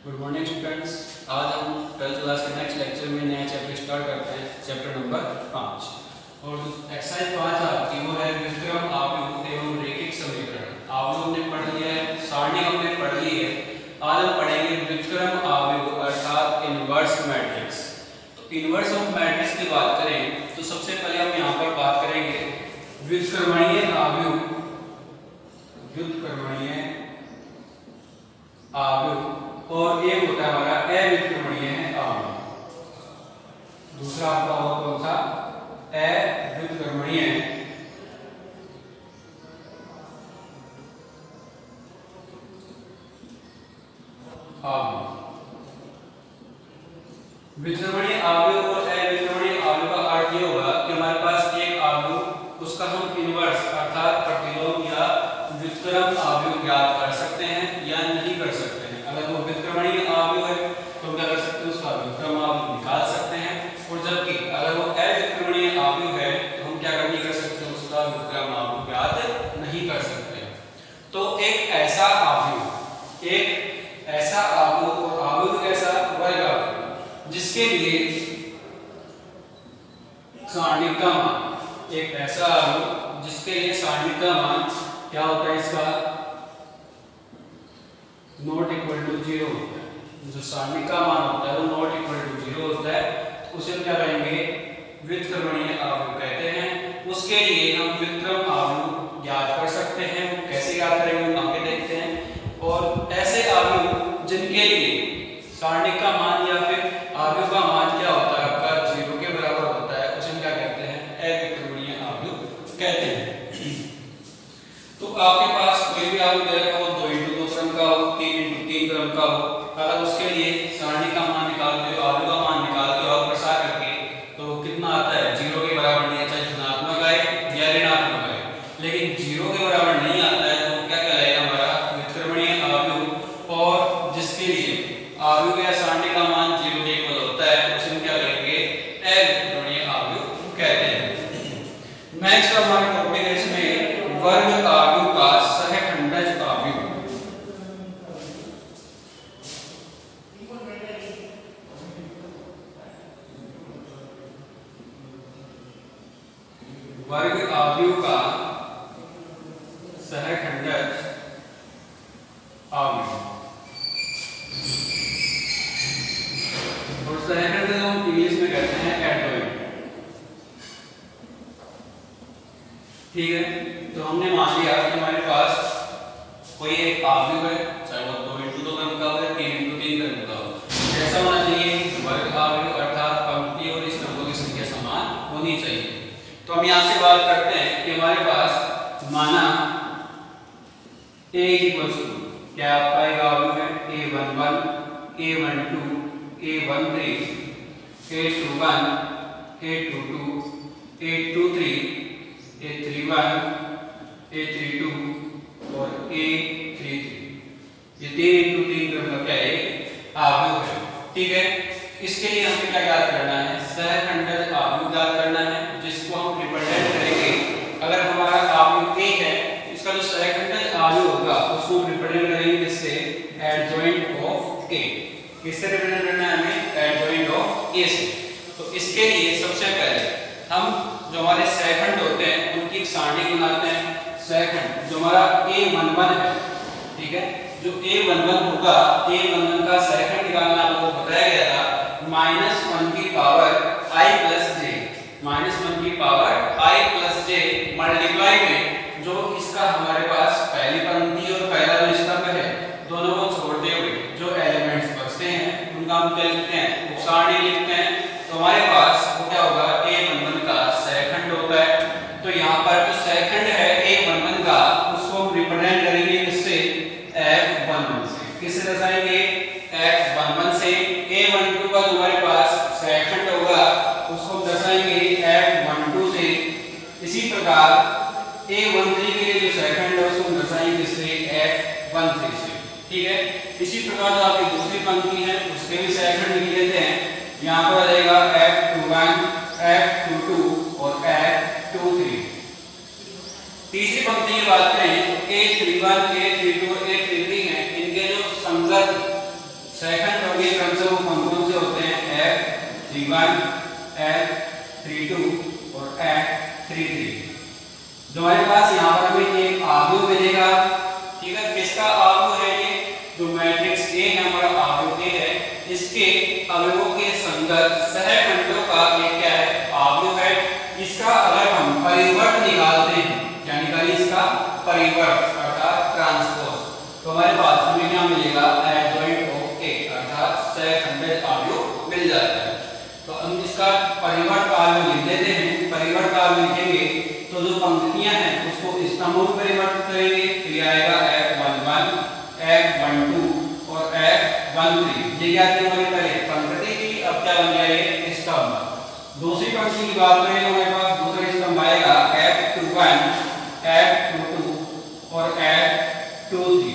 Good morning students. आज हम 12th class के नेक्स्ट लेक्चर में नया चैप्टर स्टार्ट करते हैं, चैप्टर नंबर 5। और एक्सरसाइज 5 आपकी वो है व्युत्क्रम आव्यूह एवं रैखिक समीकरण। आव्यूह हमने पढ़ लिया है, सारणी हमने पढ़ ली है। आज हम पढ़ेंगे व्युत्क्रम आव्यूह अर्थात इनवर्स मैट्रिक्स। तो इनवर्स ऑफ मैट्रिक्स की बात करें तो सबसे पहले हम यहाँ पर बात करेंगे व्युत्क्रमणीय आव्यूह। व्युत्क्रमणीय आव्यूह और एक होता है हमारा अव्युत्क्रमणीय आव्यूह। दूसरा आपका होगा कौन सा? अव्युत्क्रमणीय आव्यूह। व्युत्क्रमणीय आव्यूह और अव्युत्क्रमणीय आव्यूह का अर्थ ये होगा कि हमारे पास एक आव्यूह, उसका हम इनवर्स अर्थात प्रतिलोम या व्युत्क्रम आव्यूह ज्ञात कर सकते हैं या नहीं कर सकते हैं। अगर वो व्युत्क्रमणीय आव्यूह है तो हम क्या कर सकते हैं, उसका व्युत्क्रम आव्यूह निकाल सकते हैं। और जबकि अगर वो अव्युत्क्रमणीय आव्यूह है तो हम क्या नहीं कर सकते, उसका व्युत्क्रम आव्यूह ज्ञात नहीं कर सकते। तो एक ऐसा आव्यूह और आव्यूह कैसा वर्ग आव्यूह जिसके लिए सारणिक का मान, एक ऐसा आव्यूह जिसके लिए सारणिक का मान क्या होता है, इसका नॉट इक्वल टू 0 होता है। जो सारणिक का मान होता है वो नॉट इक्वल टू 0 होता है, तो उसे हम क्या कहेंगे, व्युत्क्रमणीय आव्यूह कहते हैं। उसके लिए हम व्युत्क्रम आव्यूह ज्ञात कर सकते हैं। वो कैसे ज्ञात करेंगे हम आगे देखते हैं। और ऐसे आव्यूह जिनके लिए सारणिक का मान या फिर आव्यूह का मान क्या होता है, आपका 0 के बराबर होता है, उसे हम क्या कहते हैं, अव्युत्क्रमणीय आव्यूह कहते हैं। तो आपके पास कोई भी आव्यूह दे रखा हो, 2 × 2 क्रम का हो, 3 × 3 क्रम का हो, अगर उसके लिए सारणी का मान निकालते हो, आव्यूह का मान निकालते हो आप प्रसार करके, तो कितना आता है, 0 के बराबर नहीं आता, धनात्मक आए या ऋणात्मक आए। लेकिन 0 के बराबर नहीं आता है तो क्या कहलाएगा, हमारा व्युत्क्रमणीय आव्यूह। और जिसके लिए आव्यूह या सारणी का मान 0 के इक्वल होता है उसे हम क्या कहेंगे, अव्युत्क्रमणीय आव्यूह कहते हैं। नेक्स्ट हमारा टॉपिक है इसमें वर्ग आव्यूह का सहखंडज आव्यूह। वर्ग आव्यूह का सहखंडज आव्यूह। और सहखंडज हम इंग्लिश में कहते हैं एडजॉइंट। ठीक है, तो हमने मान लिया कि हमारे पास कोई एक आव्यूह है, चाहे वो 2 × 2 क्रम का हो या 3 × 3 क्रम का हो। कैसा होना चाहिए, वर्ग आव्यूह अर्थात पंक्ति और स्तंभों की संख्या समान होनी चाहिए। तो हम यहाँ से बात करते हैं कि हमारे पास माना a क्या आपका एक आव्यूह है, a11 a12 a13 a21 a22 a23 a31 a32 और a33। ये 3 × 3 क्रम का क्या है, आव्यूह है। ठीक है, इसके लिए हमें क्या ज्ञात करना है, सहखंडज आव्यूह ज्ञात करना है, जिसको हम रिप्रेजेंट करेंगे। अगर हमारा आव्यूह a है, इसका जो सहखंडज आव्यूह होगा उसको रिप्रेजेंट करेंगे किससे, एडजॉइंट ऑफ a। किससे रिप्रेजेंट करना है हमें, एडजॉइंट ऑफ a से। तो इसके लिए सबसे पहले हम जो हमारे सहखंड होते हैं उनकी एक सारणी बनाते हैं। सहखंड जो हमारा a11 है, ठीक है, जो a11 होगा, a11 का सहखंड निकालना आपको बताया गया था, -1 की पावर i + j, -1 की पावर i + j मल्टीप्लाई में जो इसका हमारे पास पहली पंक्ति और पहला जो स्तंभ है, दोनों को छोड़ते हुए जो एलिमेंट्स बचते हैं उनका हम क्या लिखते हैं, उपसारणी लिखते हैं। तो हमारे पास वो क्या होगा, a11 का सहखंड होता है। तो यहाँ पर जो सहखंड है a11 का, उसको हम रिप्रेजेंट करेंगे किससे, f11 से। किससे दर्शाएंगे, f11 से। a12 का जो हमारे पास सहखंड होगा उसको हम दर्शाएंगे f12 से। इसी प्रकार a13 के लिए जो सहखंड है उसको हम दर्शाएंगे किससे, f13 से। ठीक है, इसी प्रकार जो आपकी दूसरी पंक्ति है उसके भी सहखंड लिख लेते हैं। यहाँ पर आ जाएगा f21 f22 और f23। तीसरी पंक्ति की बात करें तो a31 a32 a33 है, इनके जो संगत सहखंड F32 और F33। जो हमारे पास यहाँ पर हमें एक आव्यूह मिलेगा, ठीक है। किसका आव्यूह है ये? जो मैट्रिक्स ए है हमारा आव्यूह ए है, इसके अवयवों के संगत सहखंडों का ये क्या है? आव्यूह है। इसका अगर हम परिवर्त निकालते हैं, क्या निकालिए? इसका परिवर्त अर्थात ट्रांसपोज, तो हमारे पास हमें क्या मिलेगा? एडजॉइंट ऑफ ए अर्थात सहखंडित आव्यूह मिल जाता है। तो हम इसका परिवर्त आव्यूह लिख देते हैं। परिवर्त आव्यूह लिखेंगे तो जो पंक्तियां हैं उसको स्तंभों में परिवर्तित करेंगे, तो ये आएगा F11, F12 और F13। ये क्या थी? हमारी पहले पंक्ति थी, अब क्या बन गया? ये स्तंभ। दूसरी पंक्ति की बात करें तो हमारे पास दूसरा स्तंभ आएगा F21, F22 और F23।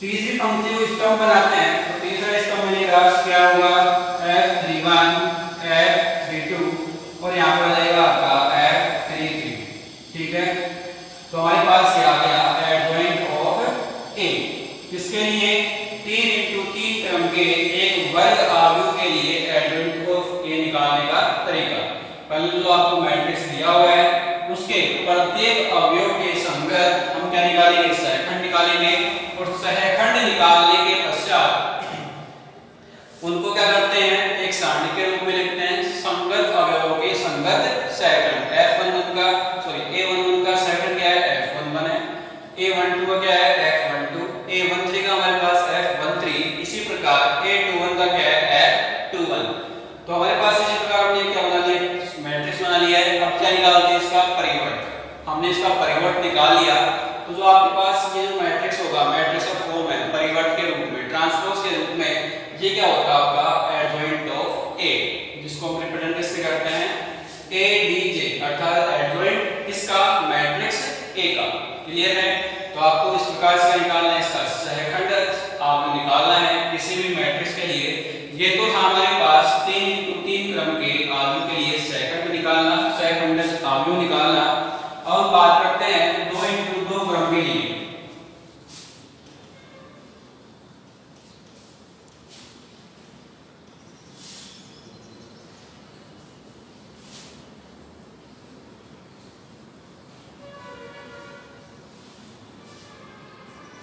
तीसरी पंक्ति को स्तंभ बनाते हैं तो तीसरा स्तंभ बनेगा, क्या होगा? F31, F32 और यहाँ पर आ जाएगा आपका F33, ठीक है। तो हमारे पास ये आ गया एडजॉइंट ऑफ ए। किसके लिए? 3 इंटू 3 क्रम के एक वर्ग आव्यूह के लिए एडजॉइंट ऑफ ए निकालने का तरीका। पहले जो आपको मैट्रिक्स दिया हुआ है उसके प्रत्येक अवयव के संगत हम क्या निकालेंगे? सहखंड निकालेंगे। और सहखंड निकालने के पश्चात उनको क्या करते हैं? एक सारणी के रूप में लिखते हैं, संगत अवयवों के संगत सहखंड। F11 का A11 का सहखंड क्या है? F11 है। A12 का क्या है? F12। A13 का हमारे पास F13। इसी प्रकार A21 का क्या है? F21। तो हमारे पास इसी प्रकार हमने क्या बना लिया? मैट्रिक्स बना लिया है। अब क्या निकालते हैं? इसका परिवर्त। हमने इसका परिवर्त निकाल लिया तो जो आपके पास ये जो मैट्रिक्स होगा, मैट्रिक्स ऑफ फॉर्म है परिवर्त के रूप में, ट्रांसपोज के रूप में, ये क्या होगा? आपका एडजॉइंट ऑफ ए, जिसको हम रिप्रेजेंट किससे करते हैं? एडीजे अर्थात एडजॉइंट इसका मैट्रिक्स ए का। क्लियर है? तो आपको इस प्रकार से निकालना है, इसका सहखंड आपको निकालना है किसी भी मैट्रिक्स के लिए। ये तो था हमारे पास 3 इंटू 3 क्रम के आव्यूह के लिए सहखंड निकालना, सहखंड आव्यूह निकालना। अब बात करते हैं 2 इंटू 2 क्रम के लिए।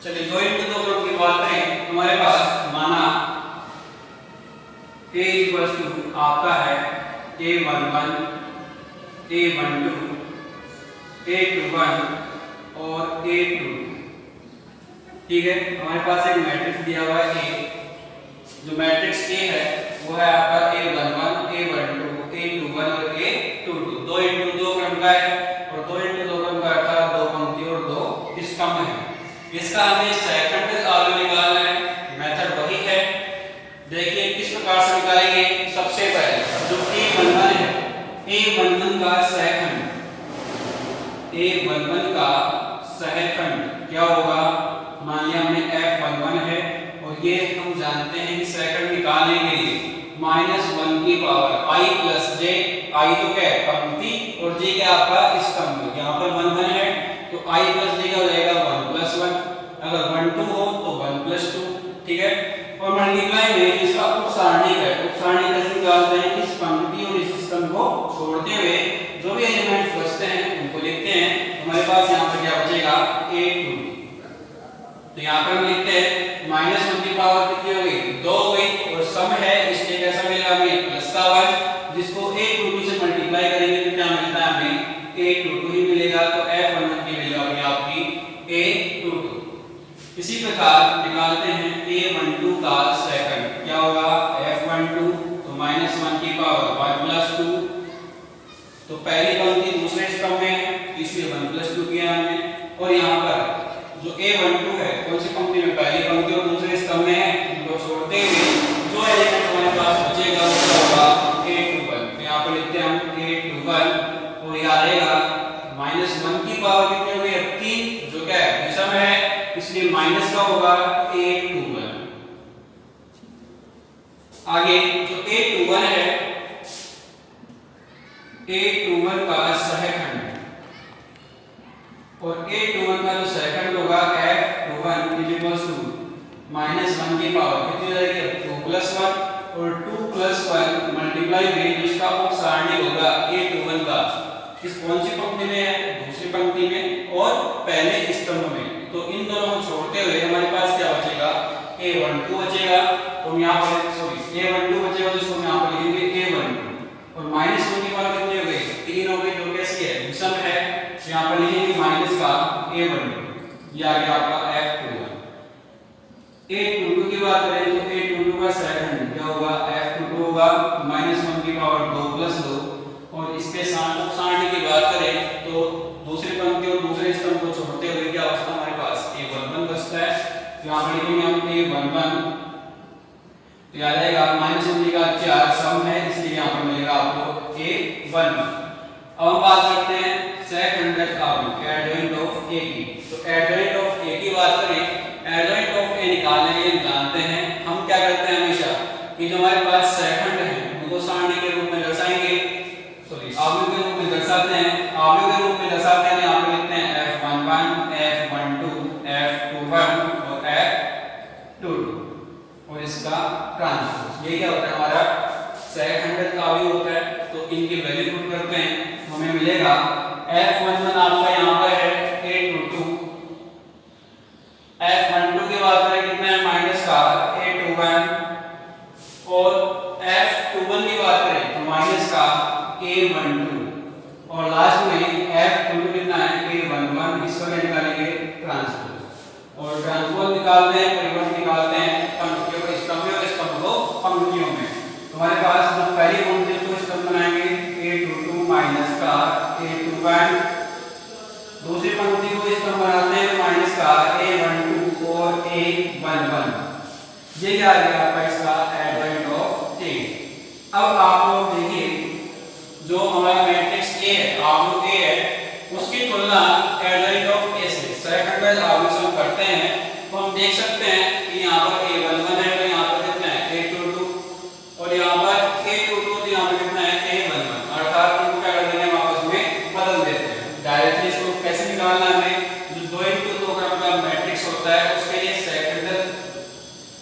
चलिए 2 इंटू 2 क्रम की बात करें, हमारे पास माना A इक्वल्स टू आपका है A11, A12, A21 और A22, ठीक है। हमारे पास एक मैट्रिक्स दिया हुआ है A। जो मैट्रिक्स A है वो है आपका A11, A12, A21 और A22। 2 इंटू 2 क्रम का है और 2 इंटू 2 क्रम का अर्थात 2 पंक्ति और 2 स्तंभ है। इसका हमें सहखंड आव्यूह निकालना है। मेथड वही है। देखिए किस प्रकार से निकालेंगे। सबसे पहले जो A11 है, A11 का सहखंड, A11 का सहखंड क्या होगा? मान लिया हमने F11 है और ये हम जानते हैं कि सहखंड निकालने के लिए -1 की power i plus j, i तो क्या है? पंक्ति और j क्या आपका स्तंभ। यहाँ पर 1 1 है तो i प्लस j क्या हो जाएगा? 1 प्लस 1। अगर 1 2 हो तो 1 प्लस 2, ठीक है। और मल्टीप्लाई में इसका उपसारणिक है। उपसारणिक कैसे निकालते हैं? इस पंक्ति और इस स्तंभ को छोड़ते हुए जो भी एलिमेंट्स बचते हैं उनको लिखते हैं। हमारे पास यहाँ पर क्या बचेगा? A2। तो यहाँ पर हम लिखते हैं -1 की पावर कितनी हो गई? 2 हो गई और सम है इसलिए कैसा मिलेगा हमें? प्लस का 1, जिसको A22 से मल्टीप्लाई करेंगे तो क्या मिलता है हमें? A22 ही मिलेगा। तो F11 की वैल्यू आ गई आपकी A22। इसी प्रकार निकालते हैं A12 का सहखंड, क्या होगा? F12 तो -1 की पावर 1 प्लस 2। तो पहली पंक्ति दूसरे स्तंभ में है इसलिए 1 प्लस 2 किया हमने। और यहाँ पर जो A12 है कौन सी पंक्ति में? पहली पंक्ति और दूसरे स्तंभ में है। इनको छोड़ते हुए जो एलिमेंट हमारे पास बचेगा वो होगा A21। तो यहाँ पर लिखते हैं हम A21 और यहाँ आएगा -1 की पावर कितनी हो गई? 3, जो क्या है? विषम है इसलिए माइनस का होगा A21। आगे जो A21 है, A21 का सहखंड और A21 का जो सहखंड होगा F21 -1 की पावर कितनी हो जाएगी? 2 प्लस 1 और 2 प्लस 1 मल्टीप्लाई निकलाएंगे जिसका उप सारणी होगा A21 का, किस कौन सी पंक्ति में है, दूसरी पंक्ति में और पहले स्तंभ में। तो इन दोनों को छोड़ते हुए हमारे पास क्या बचेगा, A12 बचेगा। तो यहाँ पर सॉरी A12 बचेगा, तो इसको हम यहाँ पर लिखेंगे A12 और माइनस होने के बाद कितने हो गए, 3 हो गए, जो कैसी है, विषम है। तो यहाँ पर लिखेंगे माइनस का A12, ये आ गया आपका F21। A22 की बात करें तो A22 का सेकंड क्या होगा, F22 होगा -1 की पावर 2 प्लस 2। और इसके साथ सारणी की बात करें तो दूसरी पंक्ति और दूसरे स्तंभ को छोड़ते हुए क्या बचता हमारे पास, A11 बचता है। तो यहाँ पर लिखेंगे हम A11, तो याद आएगा -1 का 4 सम है, इसलिए यहाँ पर मिलेगा आपको A1। अब हम बात करते हैं सेकंड एडजॉइंट ऑफ A की। तो एडजॉइंट ऑफ A की बात करें, एडजॉइंट ऑफ A निकालने के लिए जानते हैं हम क्या करते हैं हमेशा कि जो हमारे पास सेकंड है उनको सारणी के रूप में दर्शाएंगे, सॉरी आव्यूह के रूप में दर्शाते हैं। आव्यूह के रूप में दर्शाते हैं, यहाँ पे लिखते हैं F11 F12 F21 और F22 और इसका ट्रांसपोज। ये क्या होता है, हमारा सेकंड का आव्यूह होता है। तो इनकी वैल्यू पुट करते हैं, हमें मिलेगा F11 आपका यहाँ पर है A22, F12 की बात करें कितना है माइनस का A21 और F21 की बात करें तो माइनस का A12 और लास्ट में F22 कितना है A11। इसका क्या निकालेंगे, ट्रांसपोज। और ट्रांसपोज निकालते हैं, परिवर्तन निकालते हैं पंक्तियों को स्तंभ में और स्तंभ को पंक्तियों में। हमारे पास जो पहली पंक्ति को स्तंभ बनाएंगे A22 माइनस का A21, दूसरी पंक्ति को स्तंभ बनाते हैं माइनस का A12 और A11। ये क्या आ गया आपका इसका एडजॉइंट ऑफ A। अब आप लोग देखिए जो हमारा मैट्रिक्स A है, आव्यूह A है, उसकी तुलना एडजॉइंट ऑफ A से सेकंड आव्यूह से हम करते हैं तो हम देख सकते हैं कि यहाँ पर A11 है तो यहाँ पर कितना है A22 और यहाँ पर A22 तो यहाँ पर कितना है A11। अर्थात इनको क्या कर देंगे, हम आपस में बदल देते हैं। डायरेक्टली इसको कैसे निकालना है, जो 2 क्रम का मैट्रिक्स होता है उसके लिए सेकंड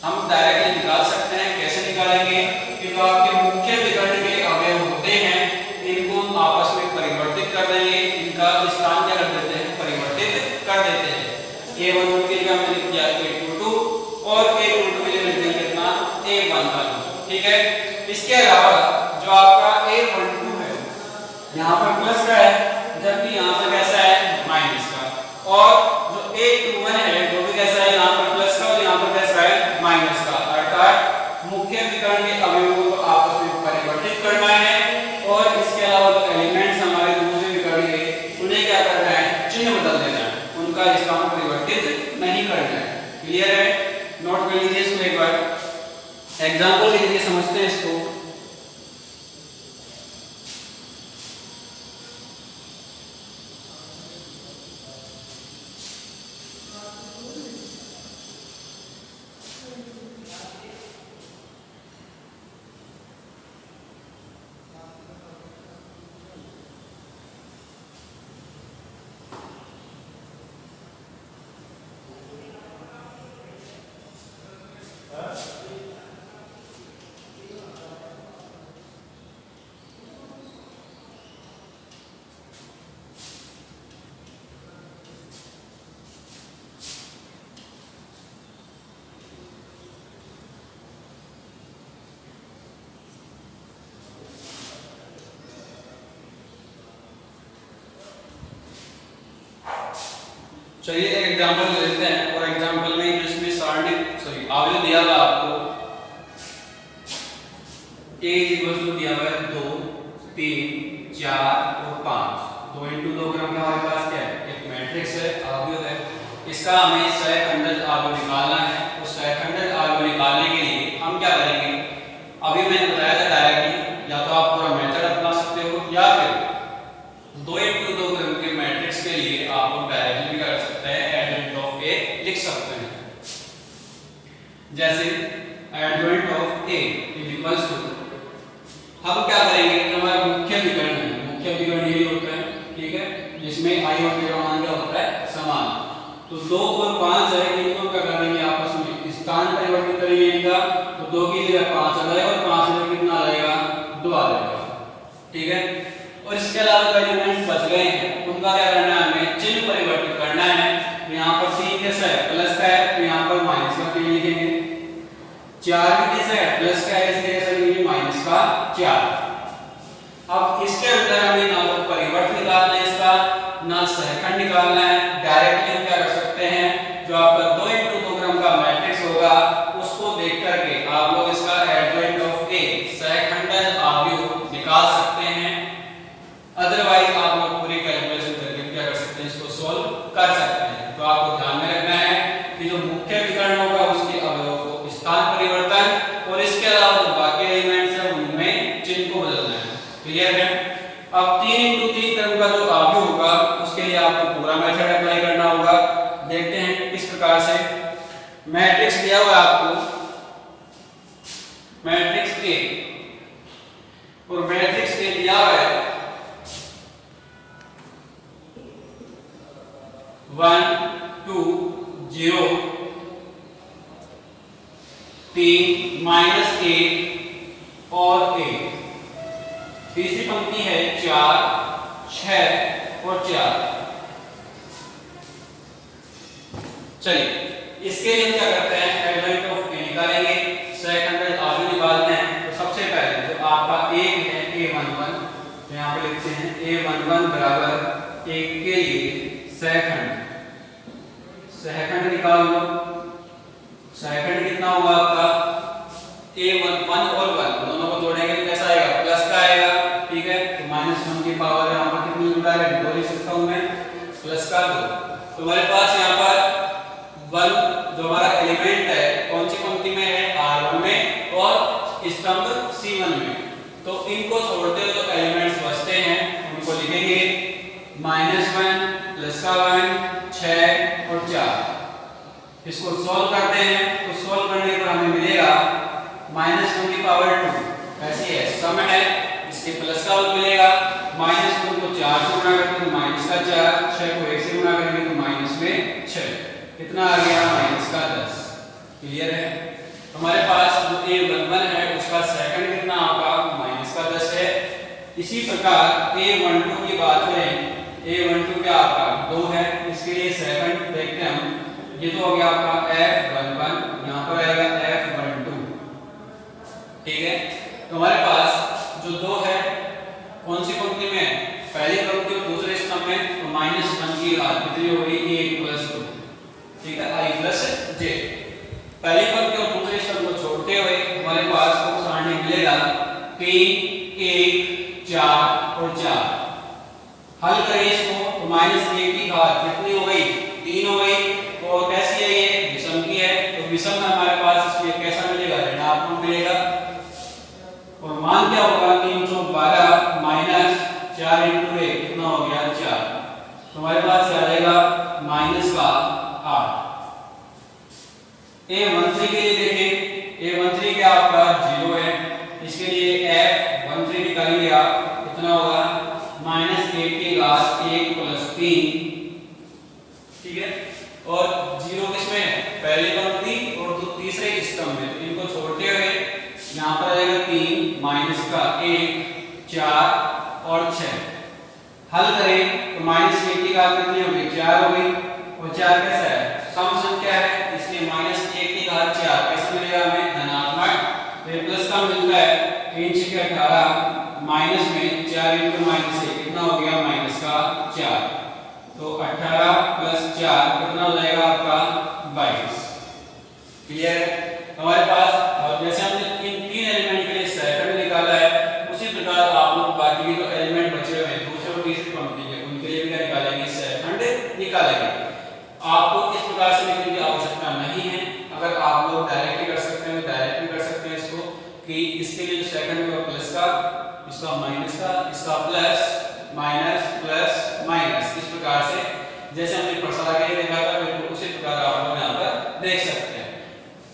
हम डायरेक्टली निकाल सकते हैं। कैसे निकालेंगे कि जो आपके मुख्य विकर्ण के अवयव होते हैं इनको हम आपस में परिवर्तित कर देंगे, इनका स्थान क्या कर देते हैं, परिवर्तित कर देते हैं। A11 की जगह में लिख दिया A22 और A22 की जगह लिख देंगे कितना A11, ठीक है। इसके अलावा जो आपका A12 है यहाँ पर प्लस का है जबकि यहाँ पर कैसा है माइनस का, और जो A21 है वो भी कैसा है, यहाँ पर प्लस का और यहाँ पर कैसा है माइनस का। अर्थात मुख्य विकर्ण के अवयवों को आपस में परिवर्तित करना है और इसके अलावा जो एलिमेंट्स हमारे दूसरे विकर्ण के उन्हें क्या करना है, चिन्ह बदल देना है, उनका स्थान परिवर्तित नहीं करना है। क्लियर है, नोट कर लीजिए इसको एक बार, एग्जाम्पल लीजिए, समझते हैं इसको। चलिए एक एग्जांपल ले लेते हैं और एग्जांपल में जिसमें सारणी सॉरी आव्यूह दिया हुआ आपको A दिया हुआ है 2 3 4 और 5। 2 × 2 क्रम का हमारे पास क्या है, एक मैट्रिक्स है, आव्यूह है। इसका हमें सहखंडित आव्यूह निकालना है। उस सहखंडित आव्यूह निकालने के लिए हम क्या करेंगे, अभी मैंने बताया था डायरेक्टली या तो आप पूरा मेथड अपना सकते हो या फिर 2 × 2 क्रम के मैट्रिक्स के लिए आप डायरेक्टली भी कर सकते हैं, एडजॉइंट ऑफ A लिख सकते हैं। जैसे adjoint of A equals to, हम क्या करेंगे, हमारा मुख्य विकर्ण है, मुख्य विकर्ण यही होता है, ठीक है, जिसमें I और J का मान क्या होता है, समान। तो 2 और 5 है, इनको क्या करेंगे आपस में स्थान परिवर्तित करेंगे इनका, तो 2 की जगह 5 आ जाएगा और 5 की जगह कितना आ जाएगा, 2 आ बच गए हैं उनका क्या करना है, हमें चिन्ह परिवर्तित करना है। तो यहाँ पर 3 कैसा है, प्लस का है, तो यहाँ पर माइनस का 3 लिखेंगे। 4 भी कैसा है, प्लस का है, इसलिए कैसा लिखेंगे, माइनस का 4। अब इसके अंदर हमें ना तो परिवर्त निकालना है इसका, ना सहखंड निकालना है। डायरेक्टली हम क्या कर सकते हैं, जो आपका 2x2 क्रम का मैट्रिक्स होगा उसको देख करके आप लोग इसका एडजॉइंट ऑफ ए सहखंडज अवयव निकाल सकते हैं। अदरवाइज आप लोग पूरी कैलकुलेशन करके क्या कर सकते हैं, इसको सोल्व कर सकते हैं। तो आपको ध्यान में रखना है कि जो मुख्य विकर्ण होगा उसके अवयवों को स्थान परिवर्तन और इसके अलावा जो बाकी एलिमेंट्स हैं उनमें चिन्ह को बदलना है। क्लियर है। अब 3x3 क्रम का जो अवयव होगा उसके लिए आपको पूरा मेथड अप्लाई करना होगा। देखते हैं किस प्रकार से। मैट्रिक्स दिया हुआ है आपको, मैट्रिक्स ए, और मैट्रिक्स ए दिया हुआ है 1 2 0 3 -1 और 1। तीसरी पंक्ति है 4 6 और 4। चलिए इसके लिए हम क्या करते हैं, एडजॉइंट ऑफ ए निकालेंगे, सहखंडज अवयव निकालते हैं। तो सबसे पहले जो आपका 1 है a11, तो यहाँ पे लिखते हैं a11 बराबर 1 के लिए सहखंड, सहखंड निकाल लो। सहखंड कितना होगा आपका, a11 और 1 दोनों को जोड़ेंगे तो कैसा आएगा, प्लस का आएगा। ठीक है, तो -1 की पावर यहाँ पर कितनी जुड़ा है, 2 लिख सकता हूँ मैं, प्लस का 2। तो हमारे पास यहाँ पर 1 जो हमारा एलिमेंट है कौन सी पंक्ति में है, R1 में और स्तंभ C1 में। तो इनको छोड़ते हुए जो एलिमेंट्स बचते हैं उनको लिखेंगे -1 प्लस का 1 6 और 4। इसको सॉल्व करते हैं तो सॉल्व करने पर हमें मिलेगा -1 की पावर 2, ऐसी है सम है, इसके प्लस का 1 मिलेगा। -1 को 4 से गुणा करते हैं माइनस का 4, 6 को 1 से गुणा करेंगे तो माइनस में 6, कितना आ गया, माइनस का 10। क्लियर है। हमारे पास जो a11 है उसका सेकंड कितना आपका माइनस का 10 है। इसी प्रकार a12 की बात करें, a12 क्या आपका 2 है, इसके लिए सेकंड देखते हैं हम। ये तो हो गया आपका f11, यहाँ पर आएगा f12। ठीक है, तो हमारे पास जो 2 है कौन सी पंक्ति में है, पहली पंक्ति और दूसरे स्तंभ में। तो -1 की घात कितनी होगी, 1 + 2। ठीक है, i + j। पहली पंक्ति और दूसरे स्तंभ को छोड़ते हुए हमारे पास को सारणी मिलेगा 3 1 4 और 4। हल करें इसको तो -1 की घात कितनी हो गई, 3 हो गई। और कैसी है ये, विषम की है, तो विषम में हमारे पास इसमें कैसा मिलेगा, ऋणात्मक मिलेगा। और मान क्या होगा, 312 - 4 × 1 कितना हो गया, 4। तो हमारे पास आ जाएगा -8। a13 के लिए देखें, a13 क्या आपका 0 है, इसके लिए f13 निकालेंगे आप, कितना होगा -1 की घात 1 + 3। ठीक है, और 0 किसमें है, पहली पंक्ति और तीसरे स्तंभ में। तो इनको छोड़ते हुए यहाँ पर आएगा 3 माइनस का 1 4 और 6। हल करें तो -1 की घात कितनी होगी, 4 हो गई। और 4 कैसा है, सम संख्या है, इसलिए -1 की घात 4 कैसे मिलेगा हमें, धनात्मक। तो प्लस का मिलता है 3 × 6 18, माइनस में 4 × -1 कितना हो गया, -4। तो 18 + 4 कितना हो जाएगा आपका 22। क्लियर है। हमारे पास और जैसे हमने इन 3 एलिमेंट के लिए सेकंड निकाला है, उसी प्रकार आप लोग बाकी के जो एलिमेंट बचे हुए हैं दूसरे और तीसरी पंक्ति के, उनके लिए भी क्या निकालेंगे, सेकंड निकालेंगे। आपको इस प्रकार से लिखने की आवश्यकता नहीं है। अगर आप लोग डायरेक्टली कर सकते हैं, डायरेक्ट भी कर सकते हैं इसको, कि इसके लिए जो सेकंड होगा प्लस का, इसका माइनस का, इसका प्लस माइनस प्लस माइनस, इस प्रकार से जैसे हमने प्रसार के लिए देखा था बिल्कुल उसी प्रकार आप लोग यहाँ पर देख सकते हैं।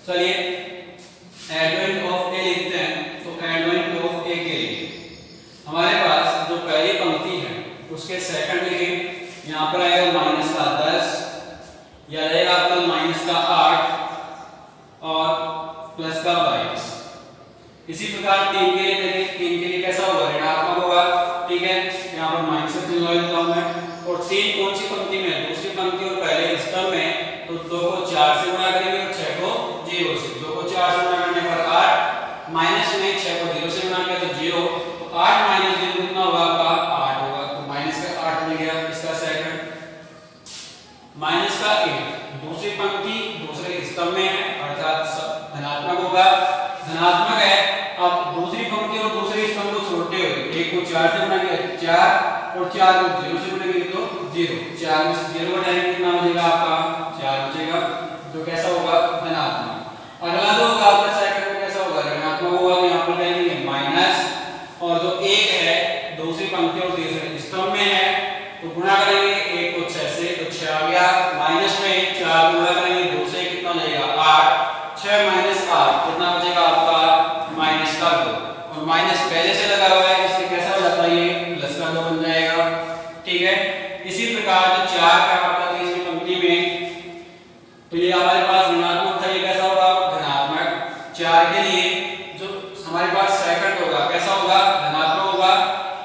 चलिए एडजॉइंट ऑफ ए लिखते हैं। तो एडजॉइंट ऑफ ए के लिए हमारे पास जो पहली पंक्ति है उसके सेकंड लिखें, यहाँ पर आएगा माइनस का 10, या रहेगा आपका माइनस का 8 और प्लस का 22। इसी प्रकार 3 के लिए देखें, 3 के लिए कैसा होगा, ऋणात्मक होगा। ठीक है, यहाँ पर माइनस का चिन्ह 3 कौन सी पंक्ति में है? दूसरी पंक्ति और पहले स्तंभ में। तो 2 को 4 से गुणा करेंगे और 6 को 0 से। 2 को 4 से गुणा करने पर 8 माइनस में 6 को 0 से गुणा किया तो 0। तो 8 माइनस 0 कितना होगा आपका? 8 होगा। तो माइनस का 8 मिल गया। इसका सेकंड माइनस का 8 दूसरी पंक्ति दूसरे स्तंभ में है अर्थात धनात्मक होगा। धनात्मक है। अब दूसरी पंक्ति और दूसरे स्तंभ को छोड़ते हुए 1 को 4 से गुणा किया 4 और 4 को 0 से गुणा किया तो 0। 4 में से 0 घटाएंगे कितना बचेगा आपका? 4 बचेगा। जो कैसा होगा? धनात्मक। अगला जो होगा आपका सेकंड में कैसा होगा? ऋणात्मक होगा। तो यहां पर कहेंगे माइनस और जो 1 है दूसरी पंक्ति और तीसरे स्तंभ में है तो गुणा करेंगे 1 को 6 से तो 6 आ गया। माइनस में 4 गुणा करेंगे 2 से कितना जाएगा? 8। 6 माइनस 8 कितना बचेगा आपका? माइनस का 2। और माइनस पहले से लगा हुआ है इसलिए कैसा हो जाता है? ये प्लस का 2 बन जाएगा। ठीक है। इसी प्रकार जो 4 का आपका तीसरी पंक्ति में तो ये हमारे पास ऋणात्मक था, ये कैसा होगा? धनात्मक। 4 के लिए जो हमारे पास सेकंड होगा कैसा होगा? धनात्मक होगा।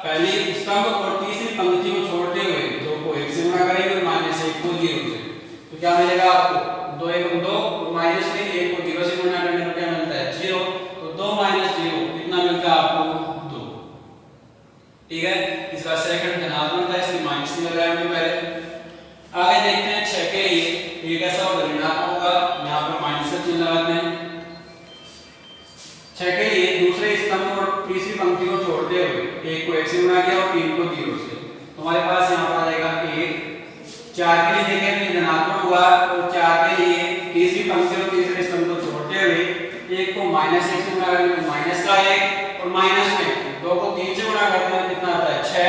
पहली स्तंभ और तीसरी पंक्ति को छोड़ते हुए 2 को 1 से गुणा करेंगे और माइनस 1 को 0 से। तो क्या मिलेगा आपको? 2 1 2 और माइनस में 1 को 0 से गुणा करने पर क्या मिलता है? 0। तो 2 माइनस 0 कितना मिलता है आपको? 2। ठीक है। इसका सेकंड धनात्मक था इसलिए माइनस नहीं लगाया हमने पहले। आगे देखते हैं 6 के लिए। ये कैसा होगा? ऋणात्मक होगा। यहां पर माइनस का चिन्ह लगाते हैं। 6 के लिए दूसरे स्तंभ और तीसरी पंक्ति को छोड़ते हुए 1 को 1 से गुणा किया और 3 को 0 से। तो हमारे पास यहां पर आ जाएगा 1। 4 के लिए देखें तो धनात्मक हुआ और 4 के लिए तीसरी पंक्ति और तीसरे स्तंभ को छोड़ते हुए 1 को माइनस 1 से गुणा करेंगे माइनस का 1 और माइनस में 2 को 3 से गुणा करते हैं कितना आता है? 6।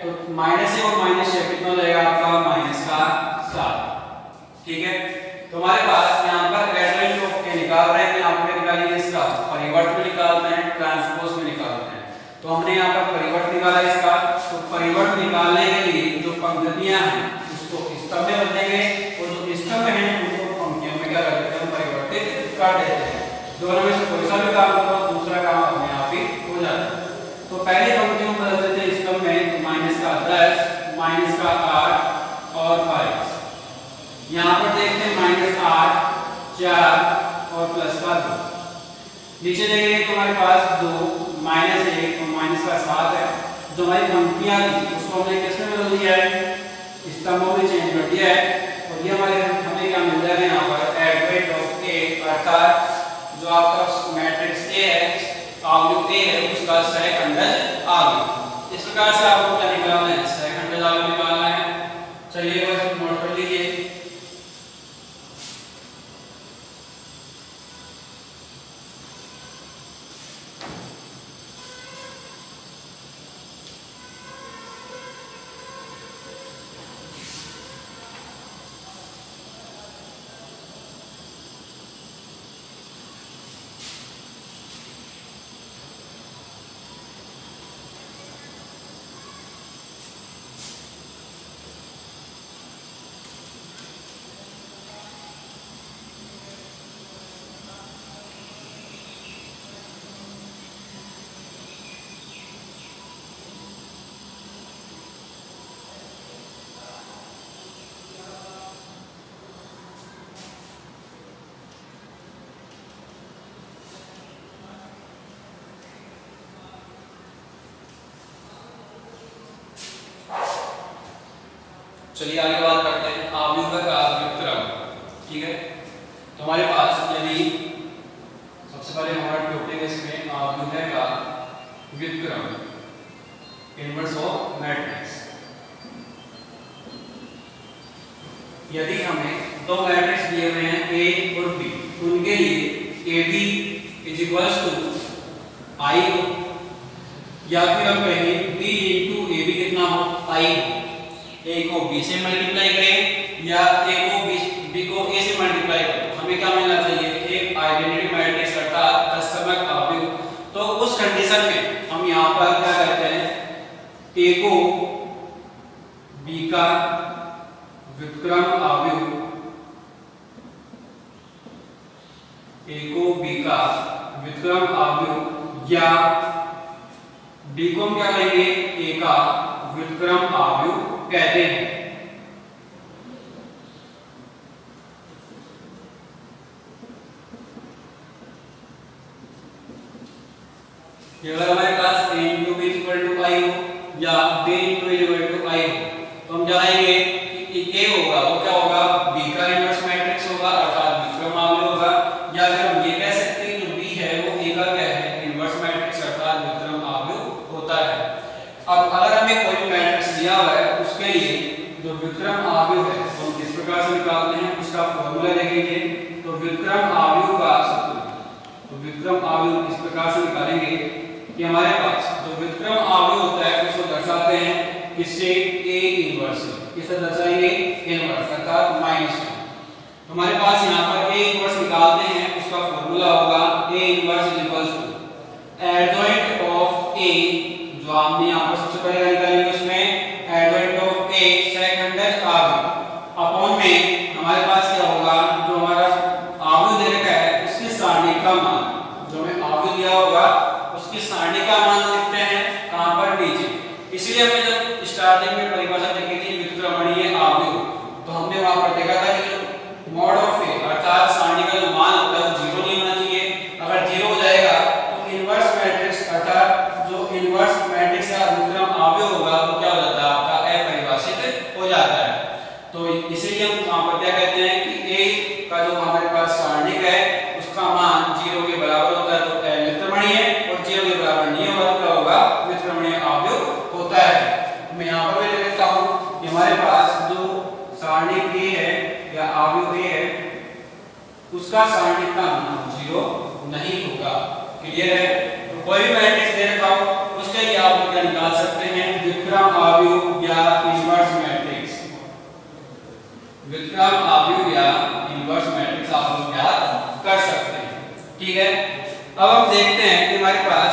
तो माइनस 1 और माइनस 6 कितना जाएगा आपका? माइनस का 7। ठीक है। तो हमारे पास यहाँ पर ग्रेडियंट ऑफ के निकाल रहे हैं। यहाँ पर निकालेंगे इसका परिवर्त में निकालते हैं, ट्रांसपोज में निकालते हैं। तो हमने यहाँ पर परिवर्त निकाला इसका। तो परिवर्त निकालने के लिए जो पंक्तियां हैं उसको स्तंभ में बदलेंगे और जो स्तंभ हैं उनको पंक्तियों में क्या कर देते हैं? परिवर्तित कर देते हैं। दोनों में से कोई सा भी काम करो दूसरा काम अपने आप ही हो जाता है। तो पहली पंक्ति को बदल देते हैं स्तंभ में। तो माइनस का 10 माइनस का 8 और 5। यहाँ पर देखते हैं माइनस 8 4 और प्लस का 2। नीचे देखेंगे तो हमारे पास 2 माइनस 1 और माइनस का 7 है। जो हमारी पंक्तियां थी उसको हमने किसमें बदल दिया है? स्तंभों में चेंज कर दिया है। और ये हमारे हमें क्या मिल जाएगा यहाँ पर? एडवेंट ऑफ ए अर्थात जो आपका मैट्रिक्स ए है अवयव ए है उसका सहखंडज आगे। इस प्रकार से आपको क्या निकालना है? सहखंडज आगे निकालना है। चलिए बस नोट कर लीजिए। चलिए आगे बात करते हैं आव्यूह का व्युत्क्रम। ठीक है। तो हमारे पास यदि सबसे पहले हमारा टॉपिक है इसमें आव्यूह का व्युत्क्रम इनवर्स ऑफ मैट्रिक्स। यदि हमें दो मैट्रिक्स दिए हुए हैं ए और बी उनके लिए AB = I हो या फिर हम कहें B × AB कितना हो? I हो। A को B से मल्टीप्लाई करें या A को B को A से मल्टीप्लाई करें हमें क्या मिलना चाहिए? एक आइडेंटिटी मैट्रिक्स अर्थात तत्समक आव्यूह। तो उस कंडीशन में हम यहाँ पर क्या करते हैं? A को B का व्युत्क्रम आव्यूह A को B का व्युत्क्रम आव्यूह या B को हम क्या कहेंगे? A का व्युत्क्रम आव्यूह कहते हैं। कि अगर हमारे पास a into b equal to i हो या b into a equal to i हो तो हम जानेंगे कि a होगा वो क्या होगा, b का इनवर्स मैट्रिक्स होगा अर्थात व्युत्क्रम अवयव होगा, या फिर हम ये कह सकते हैं जो b है वो a का क्या है, इनवर्स मैट्रिक्स अर्थात व्युत्क्रम अवयव होता है। अब अगर हमें कोई मैट्रिक्स दिया हुआ है उसके लिए जो व्युत्क्रम अवयव है तो हम किस प्रकार से निकालते हैं उसका फॉर्मूला देखेंगे। तो व्युत्क्रम अवयव का तो व्युत्क्रम अवयव इस प्रकार से निकालेंगे कि हमारे पास जो व्युत्क्रम अवयव होता है उसको दर्शाते हैं किससे, a इनवर्स से। किससे दर्शाएंगे, इनवर्स अर्थात -1। तो हमारे पास यहाँ पर a इनवर्स निकालते हैं उसका फॉर्मूला होगा a inverse adjoint of a, जो हमने यहाँ पर सबसे पहले निकालेंगे उसमें एडजॉइंट ऑफ a सेकंडेज अवयव अपॉन में हमारे पास क्या होगा, जो हमारा अवयव दे रखा है उसकी सारणी का मान, जो हमें अवयव दिया होगा उसकी सारणी का मान लिखते हैं कहां पर, नीचे। इसलिए हमने जब स्टार्टिंग में परिभाषा देखी थी व्युत्क्रमणीय अवयव तो हमने वहां पर देखा था कि जो मॉड ऑफ ए अर्थात सारणी का जो मान होता है वो जीरो नहीं होना चाहिए। अगर जीरो हो जाएगा तो इनवर्स मैट्रिक्स अर्थात जो इनवर्स मैट्रिक्स का व्युत्क्रम अवयव होगा वो क्या हो जाता है, आपका अपरिभाषित हो जाता है। तो इसीलिए हम वहां पर क्या कहते हैं कि a का जो हमारे पास सारणिक है उसका मान 0 के बराबर होता है तो व्युत्क्रमणीय है, और 0 के बराबर नहीं होगा तो क्या होगा, व्युत्क्रमणीय अवयव होता है। मैं यहाँ पर भी लिख देता हूँ कि हमारे पास जो सारणिक a है या अवयव a है उसका सारणिक का मान 0 नहीं होगा। क्लियर है। तो कोई भी मैट्रिक्स दे रखा हो उसके लिए आप क्या निकाल सकते हैं, व्युत्क्रम अवयव या इनवर्स मैट्रिक्स। व्युत्क्रम अवयव या इनवर्स मैट्रिक्स आप लोग ज्ञात कर सकते हैं। ठीक है। अब हम देखते हैं कि हमारे पास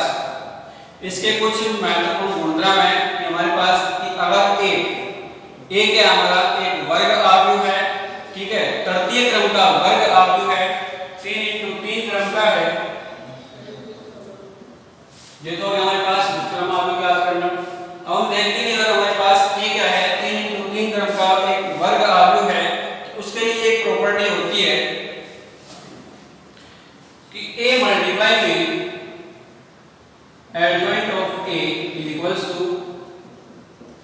इसके कुछ महत्वपूर्ण गुणधर्म है कि हमारे पास कि अगर a क्या हमारा एक वर्ग अवयव है, ठीक है, तृतीय क्रम का वर्ग अवयव है, 3 into 3 क्रम का है, ये तो हमारे पास व्युत्क्रम अवयव ज्ञात करना। अब हम देखते हैं अगर हमारे पास a क्या है 3 into 3 क्रम का एक वर्ग अवयव है तो उसके लिए एक प्रॉपर्टी होती है कि a मल्टीप्लाई में adjoint of a is equals to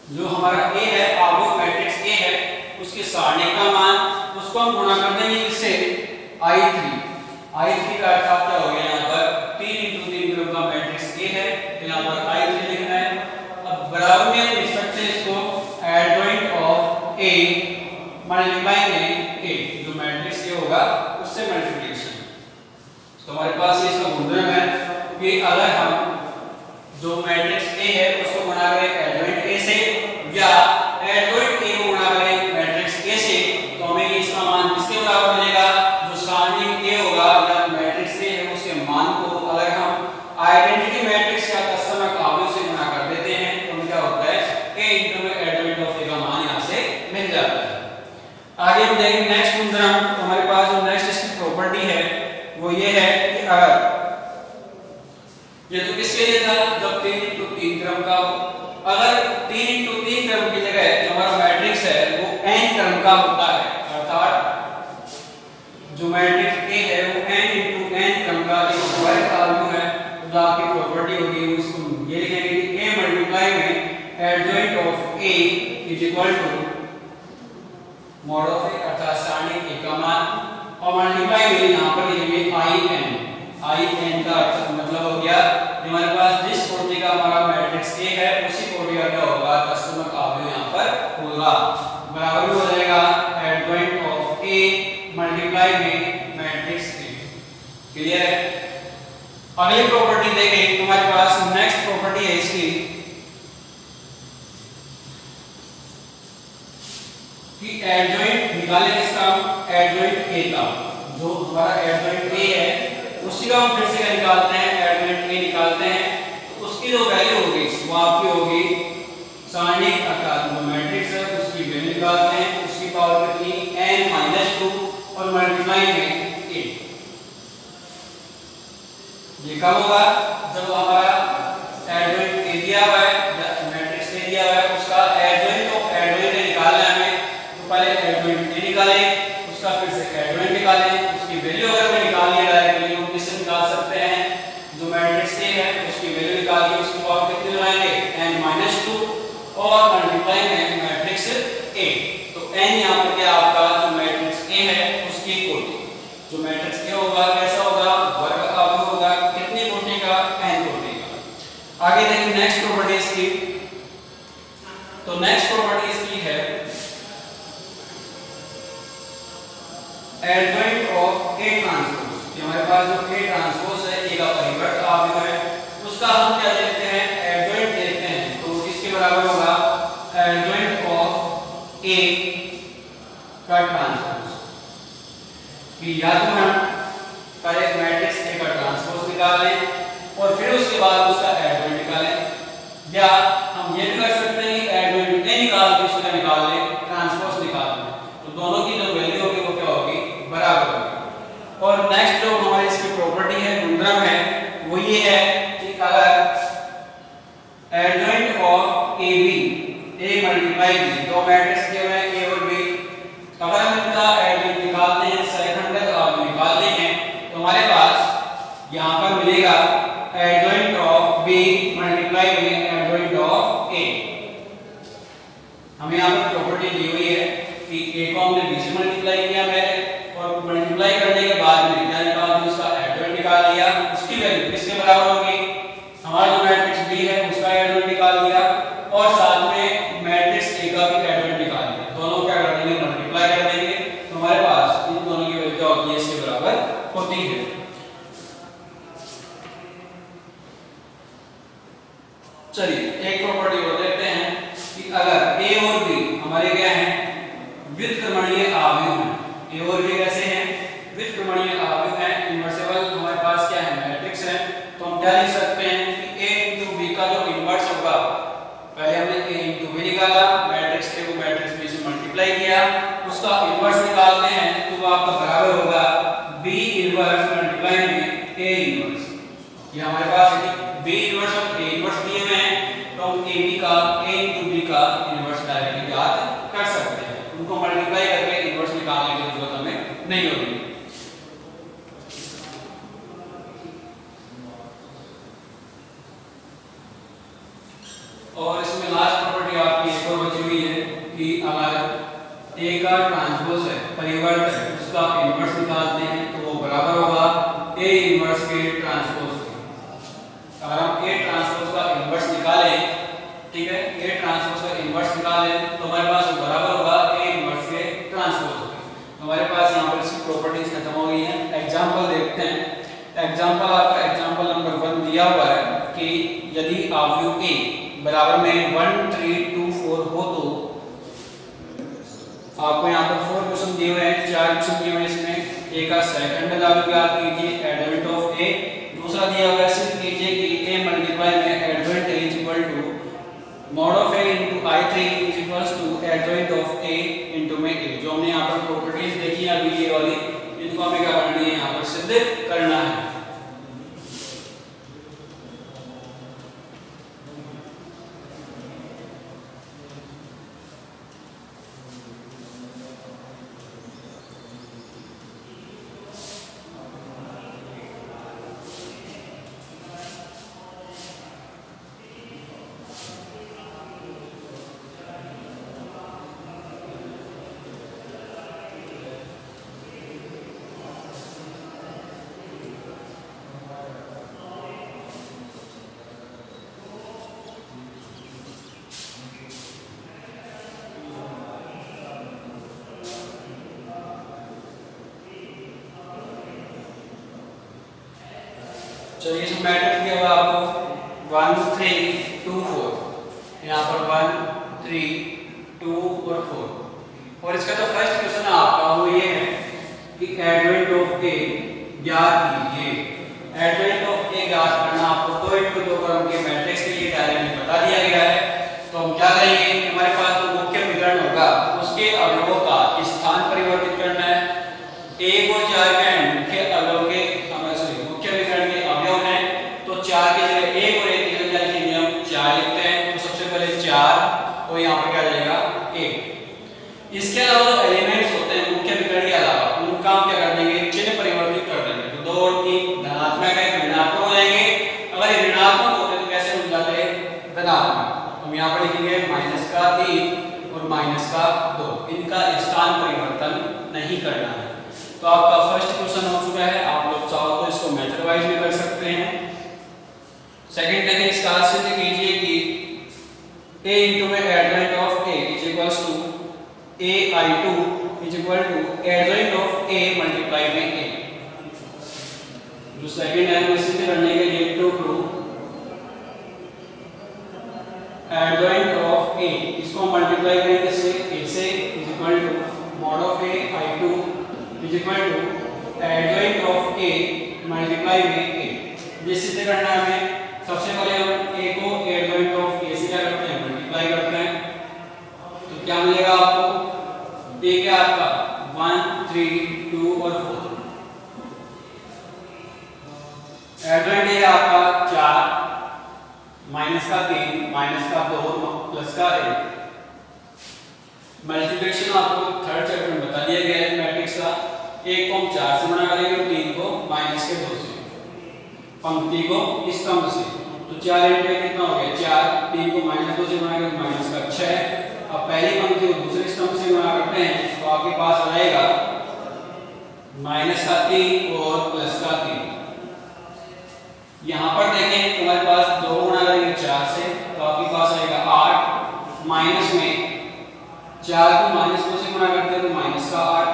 जो हमारा a है अवयव मैट्रिक्स a है उसके सारणी का मान उसको हम गुणा कर देंगे इससे i3 का अर्थ क्या हो गया, यहाँ पर 3 into 3 क्रम का मैट्रिक्स a है तो यहाँ पर i3 लिखना है। अब बराबर में हम लिख सकते हैं इसको एडजॉइंट ऑफ a मल्टीप्लाई में a, जो मैट्रिक्स a होगा उससे मल्टीप्लिकेशन। तो हमारे पास ये इसका गुणधर्म है कि अगर हम जो मैट्रिक्स a है उसको गुणा करें एडजॉइंट a से या एडजॉइंट a को गुणा करें मैट्रिक्स a से तो हमें इसका मान किसके बराबर मिलेगा, जो सारणिक a होगा या मैट्रिक्स a है उसके मान को अगर हम आइडेंटिटी मैट्रिक्स या तत्समक अवयव से गुणा कर देते हैं तो क्या होता है, a into adjoint of a का मान यहां से मिल जाता है। आगे हम देखेंगे नेक्स्ट गुणधर्म। तो हमारे पास जो नेक्स्ट इसकी प्रॉपर्टी है वो ये है कि अगर ये तो किसके लिए था, जब 3 into 3 क्रम का, अगर 3 into 3 क्रम की जगह जो हमारा मैट्रिक्स है वो n क्रम का होता है अर्थात जो मैट्रिक्स A है वो n into n क्रम का एक वर्ग अवयव है तो आपकी प्रॉपर्टी होगी उसको ये लिखेंगे कि A मल्टीप्लाई में adjoint of A is equal to mod of A अर्थात सारणी A का मान और मल्टीप्लाई में यहाँ पर लिखेंगे in का अर्थ मतलब हो गया हमारे पास जिस कोटि का हमारा मैट्रिक्स A है उसी कोटि का क्या होगा, तत्समक अवयव यहाँ पर होगा, बराबर हो जाएगा एडजॉइंट ऑफ A मल्टीप्लाई में मैट्रिक्स A। क्लियर है। अगली प्रॉपर्टी देखें तो हमारे पास नेक्स्ट प्रॉपर्टी है इसकी कि एडजॉइंट निकालें किसका, एडजॉइंट A का, जो हमारा एडजॉइंट A है उसी का हम फिर से निकालते हैं, एडजॉइंट A निकालते हैं तो उसकी जो वैल्यू होगी वो आपकी होगी सारणी अर्थात जो मैट्रिक्स है उसकी वैल्यू निकालते हैं, उसकी पावर कितनी n-2 और मल्टीप्लाई में 8। ये कब होगा, जब हमारा एडजॉइंट A दिया हुआ है मैट्रिक्स A दिया हुआ है उसका एडजॉइंट ऑफ एडजॉइंट निकालना है हमें, तो पहले एडजॉइंट A निकालें उसका फिर से एडजॉइंट निकालें, उसकी वैल्यू अगर हमें निकालनी है डायरेक्टली हम किससे निकाल सकते हैं, जो मैट्रिक्स A है उसकी वैल्यू इसकी। तो नेक्स्ट प्रॉपर्टी इसकी है एडजॉइंट ऑफ ए ट्रांसपोज। हमारे पास जो ए ट्रांसपोज है, ए का परिवर्त अवयव है, उसका हम क्या देखते हैं, एडजॉइंट देखते हैं। तो इसके बराबर होगा एडजॉइंट ऑफ ए का ट्रांसपोज। कि या तो हम पहले मैट्रिक्स ए का ट्रांसपोज निकालें और फिर उसके बाद उसका एडजॉइंट निकालें, या हम ये भी कर सकते हैं कि एडजॉइंट ए निकाल के उसका निकाल लें, ट्रांसपोज निकाल लें। तो दोनों की जो वैल्यू होगी वो क्या होगी, बराबर होगी। और नेक्स्ट जो हमारी इसकी प्रॉपर्टी है, गुणधर्म है, वो ये है कि अगर adjoint of A B, A multiply B, दो मैट्रिक्स दिए हुए हैं ए और बी, अगर हम इनका एडजॉइंट निकालते हैं, सरेखंडक अवयव निकालते हैं, तो हमारे पास यहां पर मिलेगा adjoint of B multiply by adjoint of A. हमें यहां पर प्रॉपर्टी दी हुई है कि ए को हमने बी से मल्टीप्लाई किया पहले, और मल्टीप्लाई करने के बाद में क्या निकाल दिया, उसका एडजॉइंट निकाल लिया। उसकी वैल्यू किसके बराबर होगी, हमारा जो मैट्रिक्स बी है उसका एडजॉइंट निकाल लिया, और साथ में मैट्रिक्स ए का भी एडजॉइंट निकाल लिया। दोनों क्या कर देंगे, मल्टीप्लाई कर देंगे। तो हमारे पास इन दोनों की वैल्यू क्या होती है, इसके बराबर होती है। चलिए एक प्रॉपर्टी और देखते हैं कि अगर ए और बी हमारे क्या हैं, व्युत्क्रमणीय अवयव हैं। ए और बी कैसे हैं, व्युत्क्रमणीय अवयव हैं, इनवर्सेबल हमारे पास क्या है, मैट्रिक्स है। तो हम क्या लिख सकते हैं कि a into b का जो इनवर्स होगा, पहले हमने a into b निकाला, मैट्रिक्स a को मैट्रिक्स b से मल्टीप्लाई किया, उसका इनवर्स निकालते हैं तो वो आपका बराबर होगा b इनवर्स मल्टीप्लाई में a इनवर्स। ये हमारे पास है b इनवर्स और a इनवर्स दिए हुए हैं, तो हम ab का a into b का इनवर्स डायरेक्टली याद कर सकते हैं। उनको मल्टीप्लाई करके इनवर्स निकालने की जरूरत हमें नहीं होगी। और इसमें लास्ट प्रॉपर्टी आपकी एक और बची हुई है कि अगर ए का ट्रांसपोज है, परिवर्त है, उसका इनवर्स निकालते हैं तो वो बराबर होगा ए इनवर्स के ट्रांसपोज के। अगर हम ए ट्रांसपोज का इनवर्स निकालें, ठीक है, ए ट्रांसपोज का इनवर्स निकालें तो हमारे पास वो बराबर होगा ए इनवर्स के ट्रांसपोज के। तो हमारे पास यहाँ पर इसकी प्रॉपर्टीज खत्म हो गई हैं। एग्जांपल देखते हैं। एग्जांपल आपका एग्जांपल नंबर 1 दिया हुआ है कि यदि अवयव ए बराबर में 1 3 2 4 हो तो आपको यहाँ पर 4 क्वेश्चन दिए हुए हैं, 4 क्वेश्चन दिए हुए हैं। इसमें ए का सेकंड अवयव याद कीजिए, एडजॉइंट ऑफ ए। दूसरा दिया हुआ है, सिर्फ कीजिए कि a मल्टीप्लाई में adjoint a is equal to mod of a into i3 is equals to adjoint of a into में a। जो हमने यहाँ पर प्रॉपर्टीज देखी है अभी ये वाली, इनको हमें क्या करना है, यहाँ पर सिद्ध करना है। चलिए इसमें मैट्रिक्स दिया हुआ आपको 1 3 2 4, यहाँ पर 1 3 2 और 4। और इसका जो फर्स्ट क्वेश्चन है आपका वो ये है कि एडजॉइंट ऑफ ए ज्ञात कीजिए। एडजॉइंट ऑफ ए ज्ञात करना आपको 2 into 2 क्रम के मैट्रिक्स के लिए डायरेक्टली बता दिया गया है। तो हम क्या करेंगे, हमारे पास जो मुख्य विकर्ण होगा उसके अवयवों का स्थान परिवर्तित करना है। ए को 4 के मुख्य अवयव के मुख्य विकर्ण के अवयव हैं, तो 4 की जगह 1 और 1 की जगह लिखेंगे हम 4 लिखते हैं। तो सबसे पहले 4 और यहाँ पर क्या जाएगा 1। इसके अलावा जो एलिमेंट्स होते हैं मुख्य विकर्ण के अलावा, उनका हम क्या कर देंगे, चिन्ह परिवर्तित कर देंगे। तो 2 और 3 धनात्मक है, ऋणात्मक हो जाएंगे। अगर ये ऋणात्मक होते तो कैसे बन जाते, धनात्मक। हम यहाँ पर लिखेंगे -3 और -2। इनका स्थान परिवर्तन नहीं करना है। तो आपका फर्स्ट क्वेश्चन हो चुका है। आप लोग चाहो तो इसको मेथड वाइज भी कर सकते हैं। सेकंड देखिए, इसका सिद्ध कीजिए कि equal to adjoint of A multiply by A. जो सेकंड है मैं सीधे करने के लिए to prove adjoint of A, इसको मल्टीप्लाई करेंगे से ए से is equal to mod of A i2 is equal to adjoint of A multiply by A. ये सीधे करना है हमें। सबसे पहले हम a को एडजॉइंट ऑफ a से क्या करते हैं, मल्टीप्लाई करते हैं। तो क्या मिलेगा आपको, a क्या आपका 1 3 2 और 4, एडजॉइंट है आपका 4 माइनस का 3 माइनस का 2 प्लस का 1। मल्टीप्लिकेशन आपको थर्ड चैप्टर में बता दिया गया है मैट्रिक्स का। 1 को हम 4 से गुणा करेंगे और 3 को माइनस के 2 से, पंक्ति को इस स्तंभ से। तो 4 इंटू 1 कितना हो गया 4, 3 को माइनस 2 से गुणा करेंगे माइनस का 6। अब पहली पंक्ति को दूसरे स्तंभ से गुणा करते हैं तो आपके पास आ जाएगा माइनस का 3 और प्लस का 3। यहाँ पर देखें तुम्हारे पास 2 गुणा करेंगे 4 से तो आपके पास आएगा 8, माइनस में 4 को माइनस 2 से गुणा करते हैं तो माइनस का 8।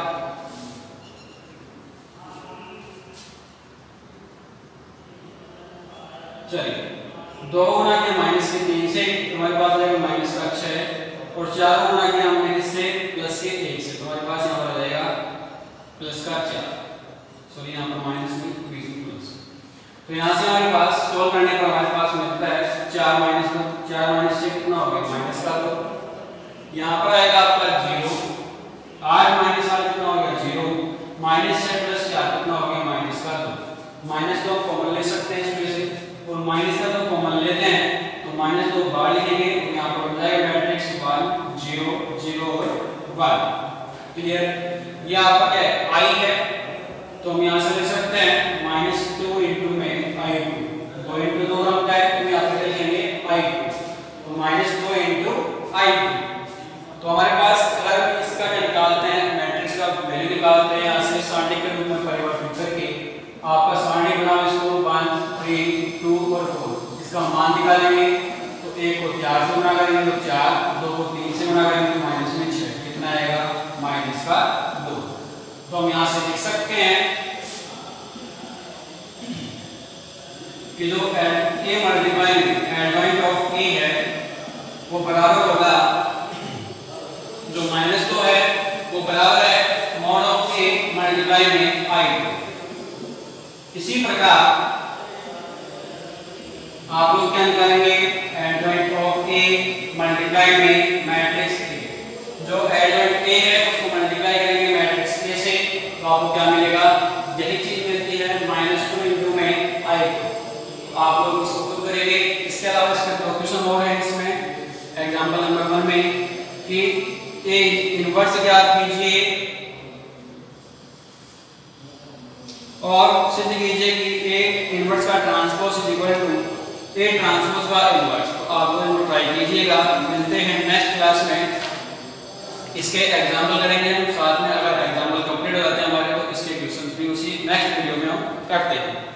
चलिए 2 गुणा किया माइनस के 3 से तुम्हारे पास आएगा माइनस का 6 और 4 गुणा किया हमने इससे प्लस के 1 से तुम्हारे पास यहाँ पर आ जाएगा प्लस का 4। सॉरी यहाँ पर माइनस में बीच में प्लस। तो यहाँ से हमारे पास सोल्व करने पर हमारे पास मिलता है 4 माइनस 2, 4 माइनस 6 कितना हो गया माइनस का 2। यहाँ पर आएगा आपका 0, 8 माइनस 8 कितना हो गया 0, माइनस 6 प्लस 4 कितना हो गया माइनस का 2। माइनस 2 कॉमन ले सकते हैं इसमें से और माइनस का 2 कॉमन लेते हैं तो माइनस 2 बाहर लिखेंगे तो यहाँ पर हो जाएगा मैट्रिक्स 1 0 0 और 1। क्लियर। ये आपका क्या है i है तो हम यहाँ से लिख सकते हैं -2 इंटू में i2, 2 इंटू 2 हम क्या है तो यहाँ पे लिखेंगे i2 तो -2 इंटू i2। तो हमारे पास अगर इसका क्या निकालते हैं मैट्रिक्स का वैल्यू निकालते हैं यहाँ से सारणी के रूप में परिवर्तित करके आपका सारणी बनाओ इसको 1 3 2 और 4। इसका मान निकालेंगे तो 1 को 4 से गुणा करेंगे तो 4, 2 को 3 से गुणा करेंगे तो माइनस में 6 कितना आएगा माइनस का 2। तो हम यहाँ से लिख सकते हैं कि जो a multiply adjoint of a है वो बराबर होगा, जो -2 है वो बराबर है मॉड ऑफ a मल्टीप्लाई में i2। इसी प्रकार आप लोग क्या निकालेंगे एडजॉइंट ऑफ a मल्टीप्लाई में मैट्रिक्स a। जो एडजॉइंट a है उसको मल्टीप्लाई करेंगे मैट्रिक्स a से तो आपको क्या मिलेगा, यही चीज मिलती है -2 इंटू में i2। आप लोग इसको खुद करेंगे। इसके अलावा इसका प्रोपोर्शन हो है इसमें एग्जांपल नंबर 1 में कि a इनवर्स ज्ञात कीजिए और सिद्ध कीजिए कि a इनवर्स का transpose is equal to a transpose का इनवर्स। तो आप लोग इनको ट्राई कीजिएगा। मिलते हैं नेक्स्ट क्लास में, इसके एग्जांपल करेंगे हम साथ में। अगर एग्जांपल कंप्लीट हो जाते हैं हमारे तो इसके क्वेश्चंस भी उसी नेक्स्ट वीडियो में हम करते हैं।